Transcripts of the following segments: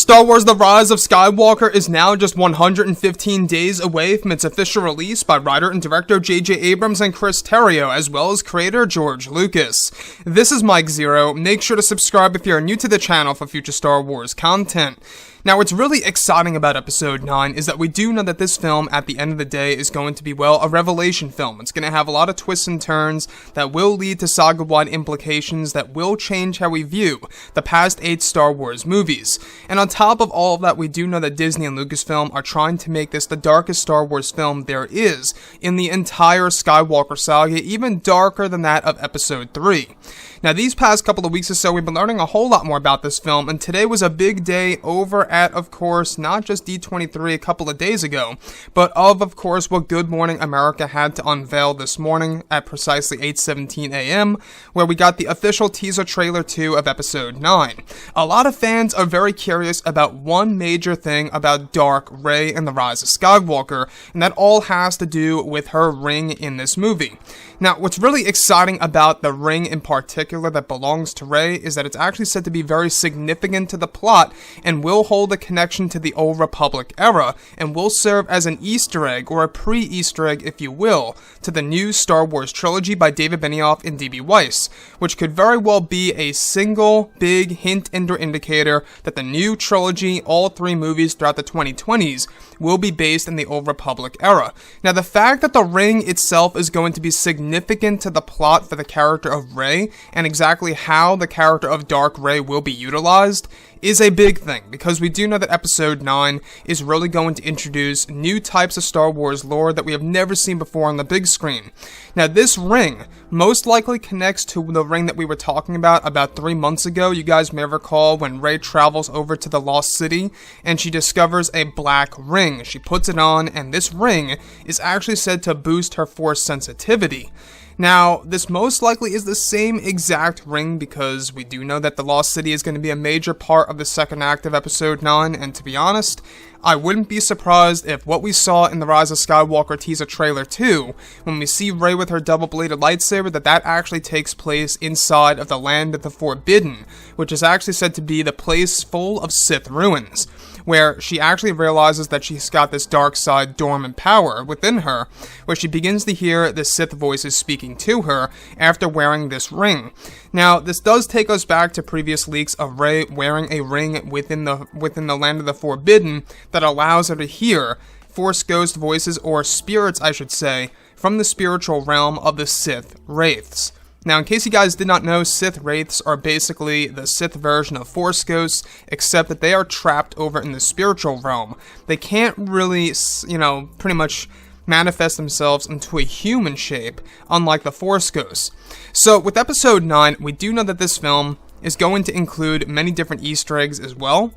Star Wars The Rise of Skywalker is now just 115 days away from its official release by writer and director J.J. Abrams and Chris Terrio, as well as creator George Lucas. This is Mike Zero. Make sure to subscribe if you're new to the channel for future Star Wars content. Now, what's really exciting about Episode 9 is that we do know that this film, at the end of the day, is going to be, well, a revelation film. It's going to have a lot of twists and turns that will lead to saga-wide implications that will change how we view the past 8 Star Wars movies. And on top of all of that, we do know that Disney and Lucasfilm are trying to make this the darkest Star Wars film there is in the entire Skywalker saga, even darker than that of Episode 3. Now, these past couple of weeks or so, we've been learning a whole lot more about this film, and today was a big day over at, of course, not just D23 a couple of days ago, but of course, what Good Morning America had to unveil this morning at precisely 8:17 a.m., where we got the official teaser trailer 2 of Episode 9. A lot of fans are very curious about one major thing about Dark Rey and the Rise of Skywalker, and that all has to do with her ring in this movie. Now, what's really exciting about the ring in particular that belongs to Rey is that it's actually said to be very significant to the plot and will hold a connection to the Old Republic era and will serve as an Easter egg, or a pre-Easter egg if you will, to the new Star Wars trilogy by David Benioff and D.B. Weiss, which could very well be a single big hint and or indicator that the new trilogy, all 3 movies throughout the 2020s, will be based in the Old Republic era. Now, the fact that the ring itself is going to be significant to the plot for the character of Rey and exactly how the character of Dark Rey will be utilized is a big thing, because we do know that Episode 9 is really going to introduce new types of Star Wars lore that we have never seen before on the big screen. Now, this ring most likely connects to the ring that we were talking about 3 months ago. You guys may recall when Rey travels over to the Lost City and she discovers a black ring. She puts it on, and this ring is actually said to boost her Force sensitivity. Now, this most likely is the same exact ring, because we do know that the Lost City is going to be a major part of the second act of Episode 9, and to be honest, I wouldn't be surprised if what we saw in the Rise of Skywalker teaser trailer 2, when we see Rey with her double-bladed lightsaber, that actually takes place inside of the Land of the Forbidden, which is actually said to be the place full of Sith ruins, where she actually realizes that she's got this dark side dormant power within her, where she begins to hear the Sith voices speaking to her after wearing this ring. Now, this does take us back to previous leaks of Rey wearing a ring within the Land of the Forbidden that allows her to hear Force ghost voices, or spirits I should say, from the spiritual realm of the Sith Wraiths. Now, in case you guys did not know, Sith Wraiths are basically the Sith version of Force Ghosts, except that they are trapped over in the spiritual realm. They can't really, pretty much manifest themselves into a human shape, unlike the Force Ghosts. So, with Episode 9, we do know that this film is going to include many different Easter eggs as well.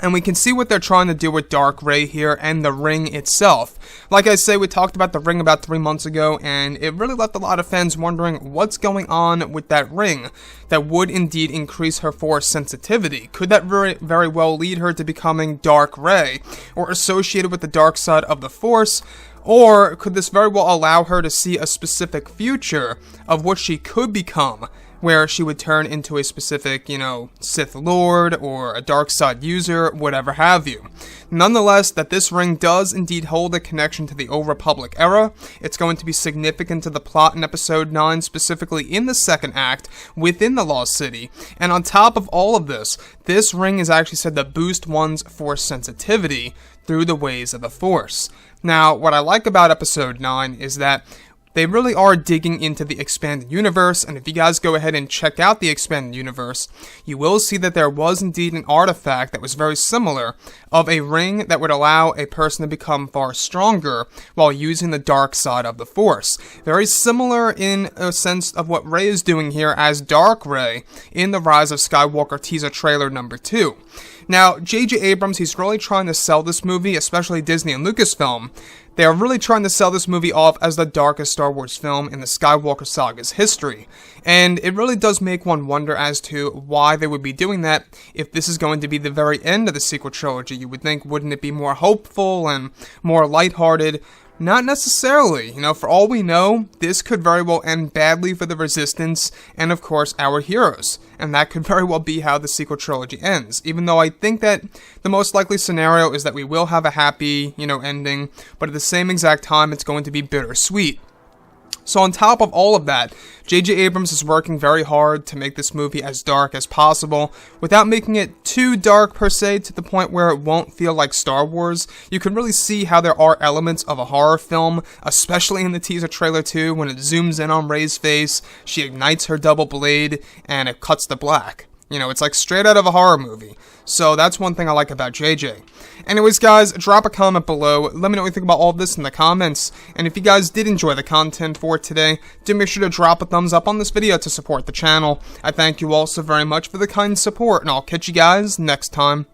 And we can see what they're trying to do with Dark Rey here and the ring itself. Like I say, we talked about the ring about 3 months ago, and it really left a lot of fans wondering what's going on with that ring that would indeed increase her Force sensitivity. Could that very well lead her to becoming Dark Rey, or associated with the dark side of the Force? Or could this very well allow her to see a specific future of what she could become, where she would turn into a specific, Sith Lord or a dark side user, whatever have you. Nonetheless, that this ring does indeed hold a connection to the Old Republic era. It's going to be significant to the plot in Episode 9, specifically in the second act, within the Lost City. And on top of all of this ring is actually said to boost one's Force sensitivity through the ways of the Force. Now, what I like about Episode 9 is that they really are digging into the expanded universe, and if you guys go ahead and check out the expanded universe, you will see that there was indeed an artifact that was very similar of a ring that would allow a person to become far stronger while using the dark side of the Force. Very similar in a sense of what Rey is doing here as Dark Rey in the Rise of Skywalker teaser trailer number 2. Now, J.J. Abrams, he's really trying to sell this movie, especially Disney and Lucasfilm. They are really trying to sell this movie off as the darkest Star Wars film in the Skywalker saga's history. And it really does make one wonder as to why they would be doing that if this is going to be the very end of the sequel trilogy. You would think, wouldn't it be more hopeful and more lighthearted? Not necessarily. You know, for all we know, this could very well end badly for the Resistance and, of course, our heroes. And that could very well be how the sequel trilogy ends. Even though I think that the most likely scenario is that we will have a happy, ending, but at the same exact time, it's going to be bittersweet. So on top of all of that, J.J. Abrams is working very hard to make this movie as dark as possible, without making it too dark per se, to the point where it won't feel like Star Wars. You can really see how there are elements of a horror film, especially in the teaser trailer too, when it zooms in on Rey's face, she ignites her double blade, and it cuts to black. It's like straight out of a horror movie. So that's one thing I like about JJ. Anyways, guys, drop a comment below. Let me know what you think about all of this in the comments. And if you guys did enjoy the content for today, do make sure to drop a thumbs up on this video to support the channel. I thank you all so very much for the kind support, and I'll catch you guys next time.